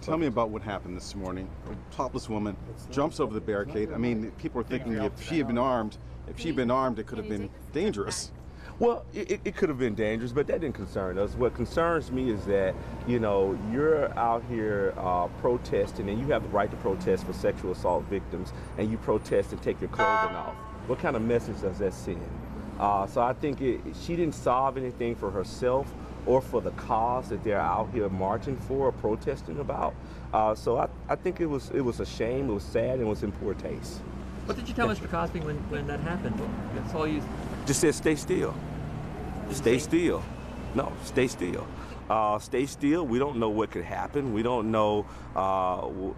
Tell me about what happened this morning. A topless woman jumps over the barricade. I mean, people are thinking if she'd been armed, it could have been dangerous. Well, it could have been dangerous, but that didn't concern us. What concerns me is that, you know, you're out here protesting, and you have the right to protest for sexual assault victims, and you protest and take your clothing off. What kind of message does that send? So I think she didn't solve anything for herself or for the cause that they're out here marching for or protesting about. So I think it was a shame, it was sad, and it was in poor taste. What did you tell Mr. Cosby when that happened? That's all you... Just said stay still. Stay still. No, stay still. Stay still. We don't know what could happen. We don't know,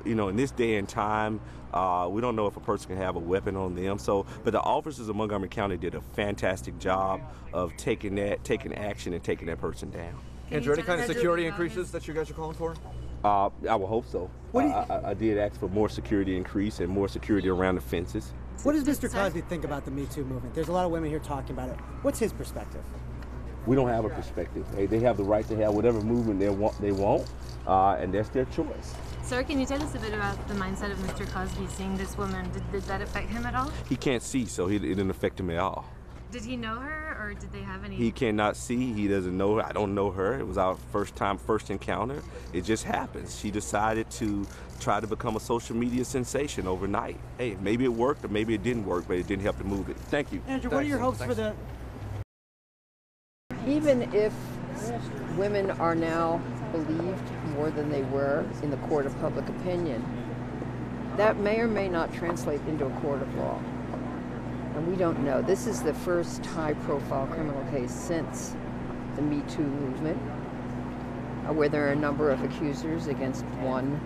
you know, in this day and time, we don't know if a person can have a weapon on them. So, but the officers of Montgomery County did a fantastic job of taking action and taking that person down. Andrew, any kind of security increases that you guys are calling for? I would hope so. I did ask for more security increase and more security around the fences. What does Mr. Cosby think about the Me Too movement? There's a lot of women here talking about it. What's his perspective? We don't have a perspective. They have the right to have whatever movement they want, and that's their choice. Sir, can you tell us a bit about the mindset of Mr. Cosby seeing this woman? Did that affect him at all? He can't see, so it didn't affect him at all. Did he know her, or did they have any... He cannot see. He doesn't know her. I don't know her. It was our first encounter. It just happens. She decided to try to become a social media sensation overnight. Hey, maybe it worked or maybe it didn't work, but it didn't help to move it. Thank you. Andrew, what are your hopes for the... Even if women are now believed more than they were in the court of public opinion, that may or may not translate into a court of law. And we don't know. This is the first high-profile criminal case since the Me Too movement, where there are a number of accusers against one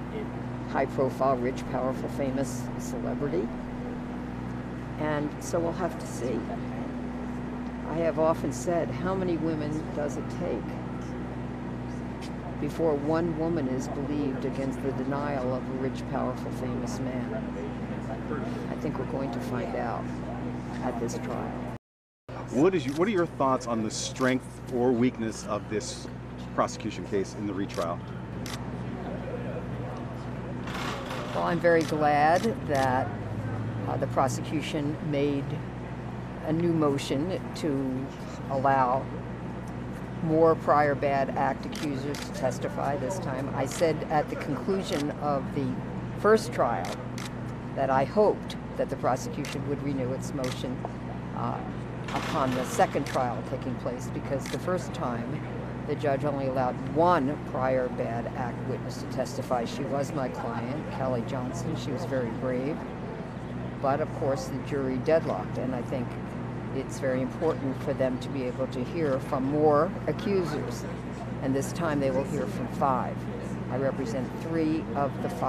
high-profile, rich, powerful, famous celebrity. And so we'll have to see. I have often said, how many women does it take before one woman is believed against the denial of a rich, powerful, famous man? I think we're going to find out at this trial. What are your thoughts on the strength or weakness of this prosecution case in the retrial? Well, I'm very glad that the prosecution made a new motion to allow more prior bad act accusers to testify this time. I said at the conclusion of the first trial that I hoped that the prosecution would renew its motion upon the second trial taking place, because the first time the judge only allowed one prior bad act witness to testify. She was my client, Kelly Johnson. She was very brave, but of course the jury deadlocked, and I think it's very important for them to be able to hear from more accusers, and this time they will hear from 5. I represent 3 of the 5.